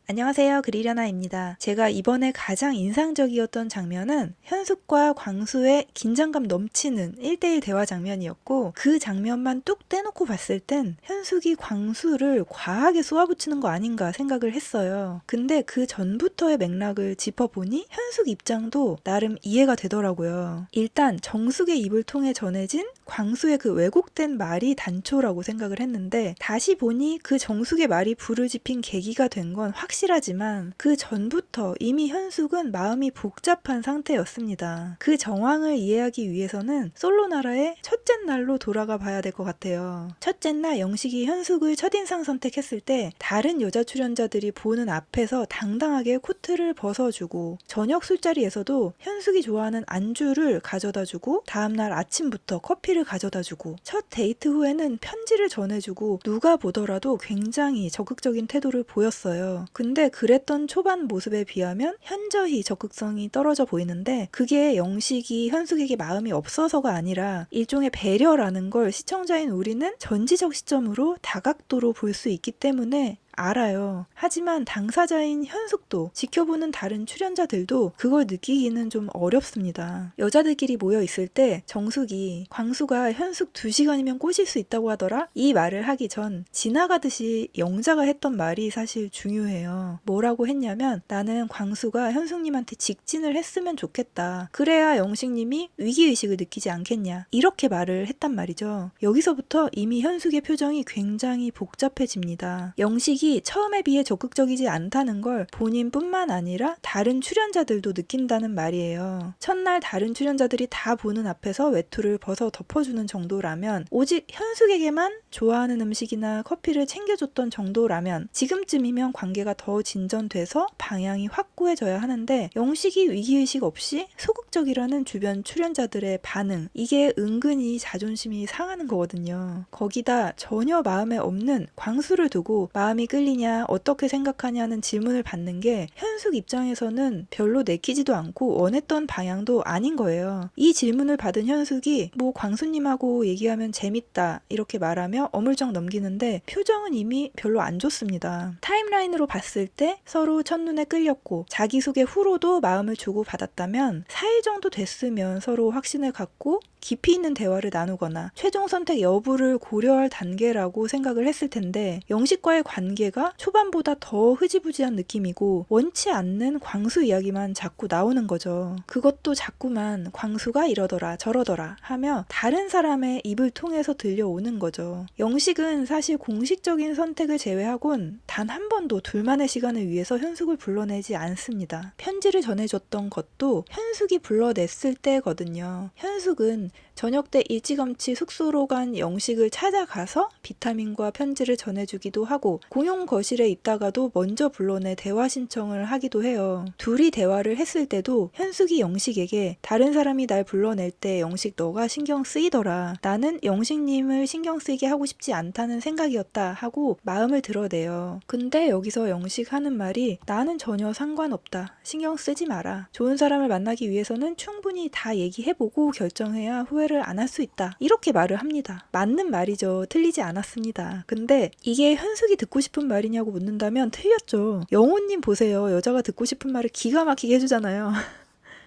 안녕하세요. 그리려나입니다. 제가 이번에 가장 인상적이었던 장면은 현숙과 광수의 긴장감 넘치는 1대1 대화 장면이었고, 그 장면만 뚝 떼놓고 봤을 땐 현숙이 광수를 과하게 쏘아붙이는 거 아닌가 생각을 했어요. 근데 그 전부터의 맥락을 짚어보니 현숙 입장도 나름 이해가 되더라고요. 일단 정숙의 입을 통해 전해진 광수의 그 왜곡된 말이 단초라고 생각을 했는데, 다시 보니 그 정숙의 말이 부르짖힌 계기가 된 건 확실하지만 그 전부터 이미 현숙은 마음이 복잡한 상태였습니다. 그 정황을 이해하기 위해서는 솔로나라의 첫째 날로 돌아가 봐야 될 것 같아요. 첫째 날 영식이 현숙을 첫인상 선택했을 때 다른 여자 출연자들이 보는 앞에서 당당하게 코트를 벗어주고, 저녁 술자리에서도 현숙이 좋아하는 안주를 가져다주고, 다음날 아침부터 커피를 가져다주고, 첫 데이트 후에는 편지를 전해주고, 누가 보더라도 굉장히 적극적인 태도를 보였어요. 근데 그랬던 초반 모습에 비하면 현저히 적극성이 떨어져 보이는데, 그게 영식이 현숙에게 마음이 없어서가 아니라 일종의 배려라는 걸 시청자인 우리는 전지적 시점으로 다각도로 볼 수 있기 때문에 알아요. 하지만 당사자인 현숙도, 지켜보는 다른 출연자들도 그걸 느끼기는 좀 어렵습니다. 여자들끼리 모여 있을 때 정숙이 광수가 현숙 2시간이면 꼬실 수 있다고 하더라? 이 말을 하기 전 지나가듯이 영자가 했던 말이 사실 중요해요. 뭐라고 했냐면, 나는 광수가 현숙님한테 직진을 했으면 좋겠다. 그래야 영식님이 위기의식을 느끼지 않겠냐. 이렇게 말을 했단 말이죠. 여기서부터 이미 현숙의 표정이 굉장히 복잡해집니다. 영식이 처음에 비해 적극적이지 않다는 걸 본인뿐만 아니라 다른 출연자들도 느낀다는 말이에요. 첫날 다른 출연자들이 다 보는 앞에서 외투를 벗어 덮어주는 정도라면, 오직 현숙에게만 좋아하는 음식이나 커피를 챙겨줬던 정도라면 지금쯤이면 관계가 더 진전돼서 방향이 확고해져야 하는데, 영식이 위기의식 없이 소극적이라는 주변 출연자들의 반응, 이게 은근히 자존심이 상하는 거거든요. 거기다 전혀 마음에 없는 광수를 두고 마음이 끌리냐, 어떻게 생각하냐는 질문을 받는 게 현숙 입장에서는 별로 내키지도 않고 원했던 방향도 아닌 거예요. 이 질문을 받은 현숙이 광수님하고 얘기하면 재밌다 이렇게 말하며 어물쩍 넘기는데, 표정은 이미 별로 안 좋습니다. 타임라인으로 봤을 때 서로 첫눈에 끌렸고 자기소개 후로도 마음을 주고받았다면 4일 정도 됐으면 서로 확신을 갖고 깊이 있는 대화를 나누거나 최종 선택 여부를 고려할 단계라고 생각을 했을 텐데, 영식과의 관계가 초반보다 더 흐지부지한 느낌이고 원치 않는 광수 이야기만 자꾸 나오는 거죠. 그것도 자꾸만 광수가 이러더라 저러더라 하며 다른 사람의 입을 통해서 들려오는 거죠. 영식은 사실 공식적인 선택을 제외하곤 단 한 번도 둘만의 시간을 위해서 현숙을 불러내지 않습니다. 편지를 전해줬던 것도 현숙이 불러냈을 때거든요. 현숙은 저녁 때 일찌감치 숙소로 간 영식을 찾아가서 비타민과 편지를 전해주기도 하고, 공용 거실에 있다가도 먼저 불러내 대화 신청을 하기도 해요. 둘이 대화를 했을 때도 현숙이 영식에게 다른 사람이 날 불러낼 때 영식 너가 신경 쓰이더라. 나는 영식님을 신경 쓰이게 하고 싶지 않다는 생각이었다 하고 마음을 드러내요. 근데 여기서 영식 하는 말이 나는 전혀 상관없다. 신경 쓰지 마라. 좋은 사람을 만나기 위해서는 충분히 다 얘기해보고 결정해야 후회를 안 할 수 있다. 이렇게 말을 합니다. 맞는 말이죠. 틀리지 않았습니다. 근데 이게 현숙이 듣고 싶은 말이냐고 묻는다면 틀렸죠. 영호님 보세요. 여자가 듣고 싶은 말을 기가 막히게 해주잖아요.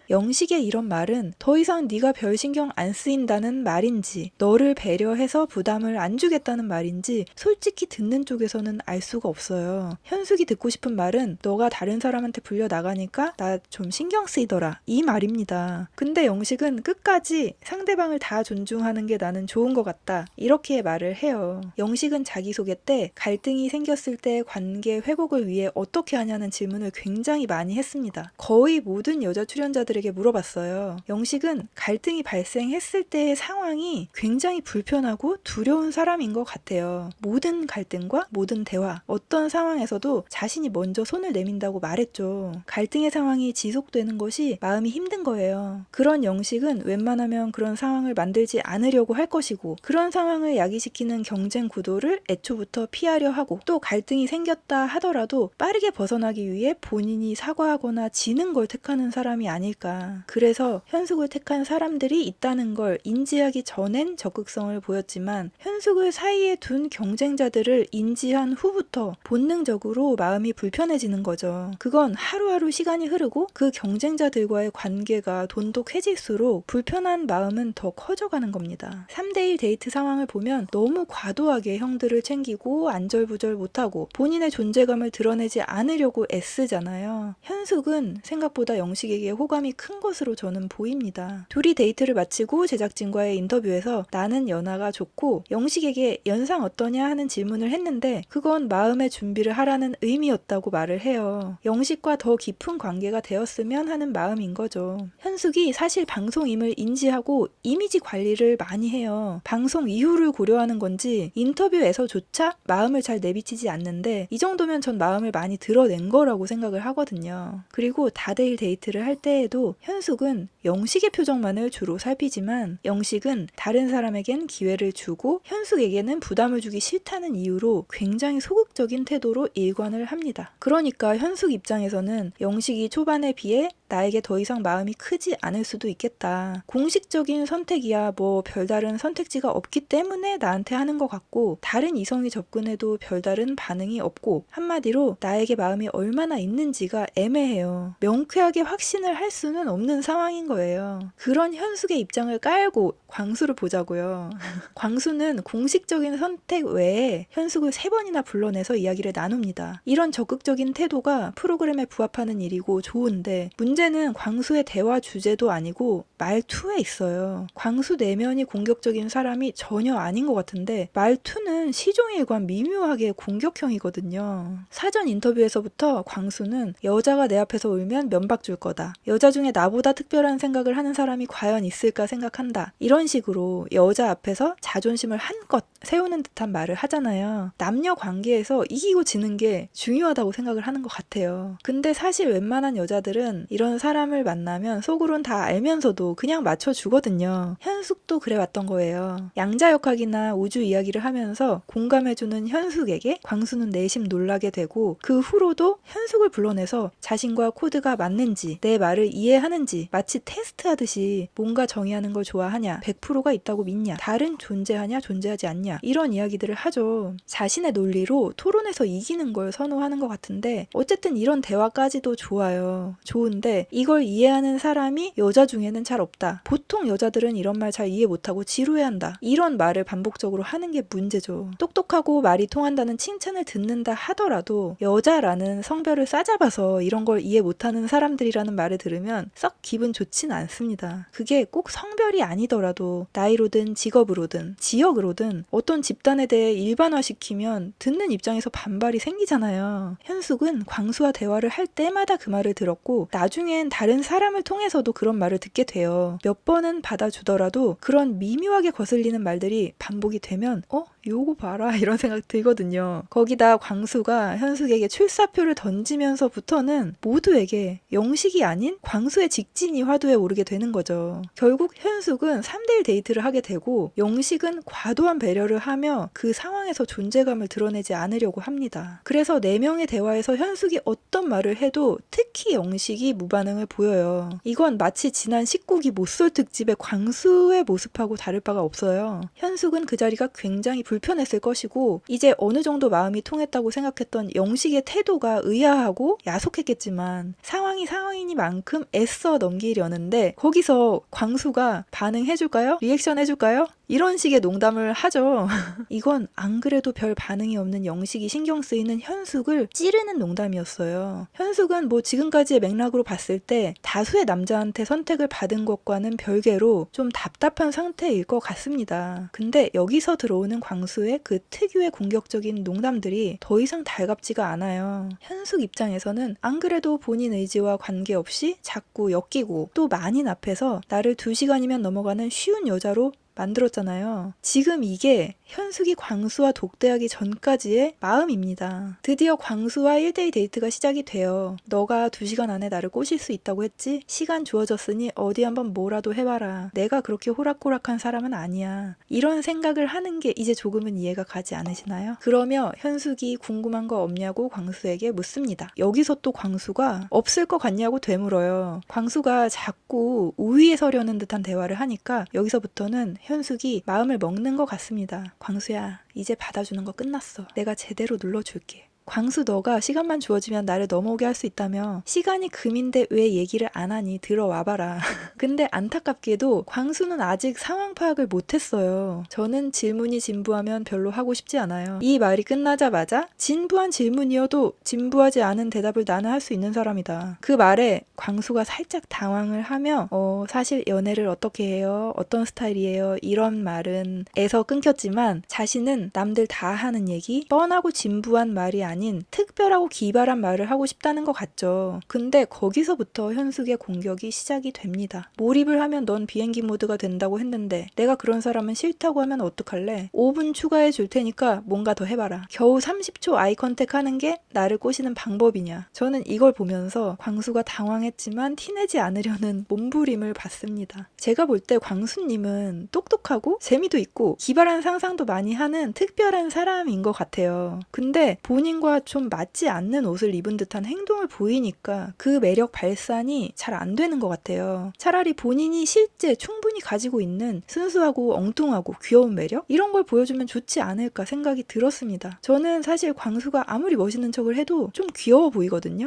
영식의 이런 말은 더 이상 네가 별 신경 안 쓰인다는 말인지, 너를 배려해서 부담을 안 주겠다는 말인지 솔직히 듣는 쪽에서는 알 수가 없어요. 현숙이 듣고 싶은 말은 너가 다른 사람한테 불려 나가니까 나 좀 신경 쓰이더라 이 말입니다. 근데 영식은 끝까지 상대방을 다 존중하는 게 나는 좋은 것 같다 이렇게 말을 해요. 영식은 자기소개 때 갈등이 생겼을 때 관계 회복을 위해 어떻게 하냐는 질문을 굉장히 많이 했습니다. 거의 모든 여자 출연자들에게 물어봤어요. 영식은 갈등이 발생했을 때의 상황이 굉장히 불편하고 두려운 사람인 것 같아요. 모든 갈등과 모든 대화, 어떤 상황에서도 자신이 먼저 손을 내민다고 말했죠. 갈등의 상황이 지속되는 것이 마음이 힘든 거예요. 그런 영식은 웬만하면 그런 상황을 만들지 않으려고 할 것이고, 그런 상황을 야기시키는 경쟁 구도를 애초부터 피하려 하고, 또 갈등이 생겼다 하더라도 빠르게 벗어나기 위해 본인이 사과하거나 지는 걸 택하는 사람이 아닐까 거니까. 그래서 현숙을 택한 사람들이 있다는 걸 인지하기 전엔 적극성을 보였지만 현숙을 사이에 둔 경쟁자들을 인지한 후부터 본능적으로 마음이 불편해지는 거죠. 그건 하루하루 시간이 흐르고 그 경쟁자들과의 관계가 돈독해질수록 불편한 마음은 더 커져가는 겁니다. 3대1 데이트 상황을 보면 너무 과도하게 형들을 챙기고 안절부절 못하고 본인의 존재감을 드러내지 않으려고 애쓰잖아요. 현숙은 생각보다 영식에게 호감이 큰 것으로 저는 보입니다. 둘이 데이트를 마치고 제작진과의 인터뷰에서 나는 연하가 좋고 영식에게 연상 어떠냐 하는 질문을 했는데 그건 마음의 준비를 하라는 의미였다고 말을 해요. 영식과 더 깊은 관계가 되었으면 하는 마음인 거죠. 현숙이 사실 방송임을 인지하고 이미지 관리를 많이 해요. 방송 이후를 고려하는 건지 인터뷰에서조차 마음을 잘 내비치지 않는데 이 정도면 전 마음을 많이 드러낸 거라고 생각을 하거든요. 그리고 다대일 데이트를 할 때에도 현숙은 영식의 표정만을 주로 살피지만 영식은 다른 사람에겐 기회를 주고 현숙에게는 부담을 주기 싫다는 이유로 굉장히 소극적인 태도로 일관을 합니다. 그러니까 현숙 입장에서는 영식이 초반에 비해 나에게 더 이상 마음이 크지 않을 수도 있겠다. 공식적인 선택이야 뭐 별다른 선택지가 없기 때문에 나한테 하는 것 같고 다른 이성이 접근해도 별다른 반응이 없고 한마디로 나에게 마음이 얼마나 있는지가 애매해요. 명쾌하게 확신을 할 수는 없는 상황인 거예요. 그런 현숙의 입장을 깔고 광수를 보자고요. 광수는 공식적인 선택 외에 현숙을 3번이나 불러내서 이야기를 나눕니다. 이런 적극적인 태도가 프로그램에 부합하는 일이고 좋은데 문제는 광수의 대화 주제도 아니고 말투에 있어요. 광수 내면이 공격적인 사람이 전혀 아닌 것 같은데 말투는 시종일관 미묘하게 공격형이거든요. 사전 인터뷰에서부터 광수는 여자가 내 앞에서 울면 면박 줄 거다. 여자 중에 나보다 특별한 생각을 하는 사람이 과연 있을까 생각한다. 이런 식으로 여자 앞에서 자존심을 한껏 세우는 듯한 말을 하잖아요. 남녀 관계에서 이기고 지는 게 중요하다고 생각을 하는 것 같아요. 근데 사실 웬만한 여자들은 이런 사람을 만나면 속으론 다 알면서도 그냥 맞춰주거든요. 현숙도 그래왔던 거예요. 양자역학이나 우주 이야기를 하면서 공감해주는 현숙에게 광수는 내심 놀라게 되고 그 후로도 현숙을 불러내서 자신과 코드가 맞는지 내 말을 이해하는지 마치 테스트하듯이 뭔가 정의하는 걸 좋아하냐 100%가 있다고 믿냐 다른 존재하냐 존재하지 않냐 이런 이야기들을 하죠. 자신의 논리로 토론에서 이기는 걸 선호하는 것 같은데 어쨌든 이런 대화까지도 좋아요. 좋은데 이걸 이해하는 사람이 여자 중에는 잘 없다. 보통 여자들은 이런 말 잘 이해 못하고 지루해한다. 이런 말을 반복적으로 하는 게 문제죠. 똑똑하고 말이 통한다는 칭찬을 듣는다 하더라도 여자라는 성별을 싸잡아서 이런 걸 이해 못하는 사람들이라는 말을 들으면 썩 기분 좋진 않습니다. 그게 꼭 성별이 아니더라도 나이로든 직업으로든 지역으로든 어떤 집단에 대해 일반화시키면 듣는 입장에서 반발이 생기잖아요. 현숙은 광수와 대화를 할 때마다 그 말을 들었고 나중엔 다른 사람을 통해서도 그런 말을 듣게 돼요. 몇 번은 받아주더라도 그런 미묘하게 거슬리는 말들이 반복이 되면 요거 봐라 이런 생각 들거든요. 거기다 광수가 현숙에게 출사표를 던지면서부터는 모두에게 영식이 아닌 광수의 직진이 화두에 오르게 되는 거죠. 결국 현숙은 3대1 데이트를 하게 되고 영식은 과도한 배려를 하며 그 상황에서 존재감을 드러내지 않으려고 합니다. 그래서 4명의 대화에서 현숙이 어떤 말을 해도 특히 영식이 무반응을 보여요. 이건 마치 지난 19기 모쏠 특집의 광수의 모습하고 다를 바가 없어요. 현숙은 그 자리가 굉장히 불편했을 것이고 이제 어느 정도 마음이 통했다고 생각했던 영식의 태도가 의아하고 야속했겠지만 상황이 상황이니만큼 애써 넘기려는데 거기서 광수가 반응해줄까요? 리액션 해줄까요? 이런 식의 농담을 하죠. 이건 안 그래도 별 반응이 없는 영식이 신경 쓰이는 현숙을 찌르는 농담이었어요. 현숙은 뭐 지금까지의 맥락으로 봤을 때 다수의 남자한테 선택을 받은 것과는 별개로 좀 답답한 상태일 것 같습니다. 근데 여기서 들어오는 광수의 그 특유의 공격적인 농담들이 더 이상 달갑지가 않아요. 현숙 입장에서는 안 그래도 본인 의지와 관계없이 자꾸 엮이고 또 만인 앞에서 나를 2시간이면 넘어가는 쉬운 여자로 만들었잖아요. 지금 이게 현숙이 광수와 독대하기 전까지의 마음입니다. 드디어 광수와 1대1 데이트가 시작이 돼요. 너가 2시간 안에 나를 꼬실 수 있다고 했지? 시간 주어졌으니 어디 한번 뭐라도 해봐라. 내가 그렇게 호락호락한 사람은 아니야. 이런 생각을 하는 게 이제 조금은 이해가 가지 않으시나요? 그러며 현숙이 궁금한 거 없냐고 광수에게 묻습니다. 여기서 또 광수가 없을 것 같냐고 되물어요. 광수가 자꾸 우위에 서려는 듯한 대화를 하니까 여기서부터는 현숙이 마음을 먹는 것 같습니다. 광수야, 이제 받아주는 거 끝났어. 내가 제대로 눌러줄게. 광수, 너가 시간만 주어지면 나를 넘어오게 할 수 있다며. 시간이 금인데 왜 얘기를 안 하니? 들어와봐라. 근데 안타깝게도 광수는 아직 상황 파악을 못했어요. 저는 질문이 진부하면 별로 하고 싶지 않아요. 이 말이 끝나자마자 진부한 질문이어도 진부하지 않은 대답을 나는 할 수 있는 사람이다. 그 말에 광수가 살짝 당황을 하며 사실 연애를 어떻게 해요? 어떤 스타일이에요? 이런 말은 에서 끊겼지만 자신은 남들 다 하는 얘기, 뻔하고 진부한 말이 아닌 특별하고 기발한 말을 하고 싶다는 것 같죠. 근데 거기서부터 현숙의 공격이 시작이 됩니다. 몰입을 하면 넌 비행기 모드가 된다고 했는데 내가 그런 사람은 싫다고 하면 어떡할래? 5분 추가해 줄 테니까 뭔가 더 해봐라. 겨우 30초 아이 컨택 하는 게 나를 꼬시는 방법이냐. 저는 이걸 보면서 광수가 당황했지만 티내지 않으려는 몸부림을 봤습니다. 제가 볼 때 광수님은 똑똑하고 재미도 있고 기발한 상상도 많이 하는 특별한 사람인 것 같아요. 근데 본인과 좀 맞지 않는 옷을 입은 듯한 행동을 보이니까 그 매력 발산이 잘 안 되는 것 같아요. 차라리 본인이 실제 충분히 가지고 있는 순수하고 엉뚱하고 귀여운 매력? 이런 걸 보여주면 좋지 않을까 생각이 들었습니다. 저는 사실 광수가 아무리 멋있는 척을 해도 좀 귀여워 보이거든요.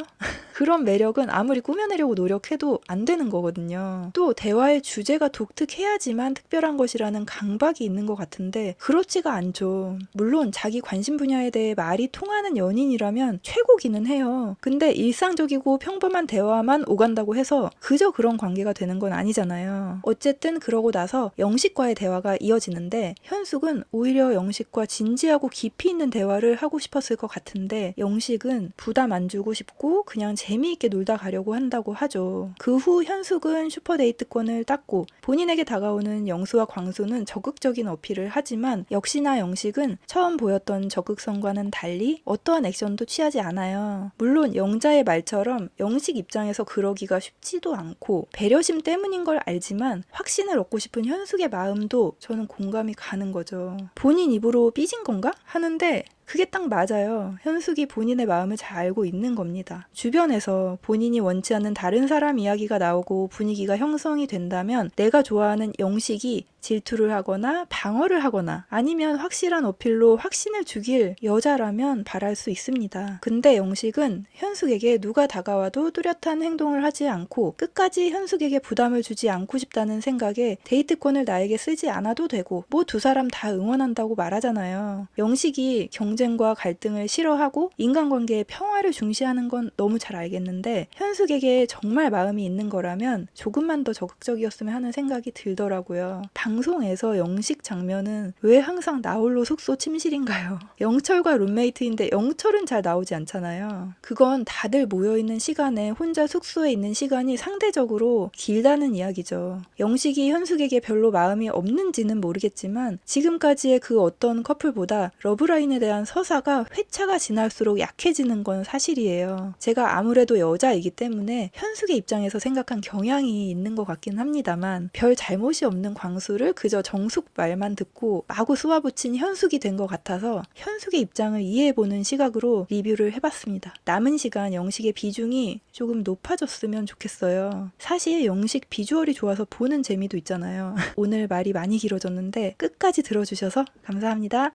그런 매력은 아무리 꾸며내려고 노력해도 안 되는 거거든요. 또 대화의 주제가 독특해야지만 특별한 것이라는 강박이 있는 것 같은데 그렇지가 않죠. 물론 자기 관심 분야에 대해 말이 통하는 연인이라면 최고기는 해요. 근데 일상적이고 평범한 대화만 오간다고 해서 그저 그런 관계가 되는 건 아니잖아요. 어쨌든 그러고 나서 영식과의 대화가 이어지는데 현숙은 오히려 영식과 진지하고 깊이 있는 대화를 하고 싶었을 것 같은데 영식은 부담 안 주고 싶고 그냥 재미있게 놀다 가려고 한다고 하죠. 그 후 현숙은 슈퍼데이트권을 땄고 본인에게 다가오는 영수와 광수는 적극적인 어필을 하지만 역시나 영식은 처음 보였던 적극성과는 달리 어떠한 액션도 취하지 않아요. 물론 영자의 말처럼 영식 입장에서 그러기가 쉽지도 않고 배려심 때문인 걸 알지만 확신을 얻고 싶은 현숙의 마음도 저는 공감이 가는 거죠. 본인 입으로 삐진 건가? 하는데 그게 딱 맞아요. 현숙이 본인의 마음을 잘 알고 있는 겁니다. 주변에서 본인이 원치 않는 다른 사람 이야기가 나오고 분위기가 형성이 된다면 내가 좋아하는 영식이 질투를 하거나 방어를 하거나 아니면 확실한 어필로 확신을 주길 여자라면 바랄 수 있습니다. 근데 영식은 현숙에게 누가 다가와도 뚜렷한 행동을 하지 않고 끝까지 현숙에게 부담을 주지 않고 싶다는 생각에 데이트권을 나에게 쓰지 않아도 되고 뭐 두 사람 다 응원한다고 말하잖아요. 영식이 경쟁과 갈등을 싫어하고 인간관계의 평화를 중시하는 건 너무 잘 알겠는데 현숙에게 정말 마음이 있는 거라면 조금만 더 적극적이었으면 하는 생각이 들더라고요. 방송에서 영식 장면은 왜 항상 나홀로 숙소 침실인가요? 영철과 룸메이트인데 영철은 잘 나오지 않잖아요. 그건 다들 모여있는 시간에 혼자 숙소에 있는 시간이 상대적으로 길다는 이야기죠. 영식이 현숙에게 별로 마음이 없는지는 모르겠지만 지금까지의 그 어떤 커플보다 러브라인에 대한 서사가 회차가 지날수록 약해지는 건 사실이에요. 제가 아무래도 여자이기 때문에 현숙의 입장에서 생각한 경향이 있는 것 같긴 합니다만 별 잘못이 없는 광수를 그저 정숙 말만 듣고 마구 쏘아붙인 현숙이 된 것 같아서 현숙의 입장을 이해해보는 시각으로 리뷰를 해봤습니다. 남은 시간 영식의 비중이 조금 높아졌으면 좋겠어요. 사실 영식 비주얼이 좋아서 보는 재미도 있잖아요. 오늘 말이 많이 길어졌는데 끝까지 들어주셔서 감사합니다.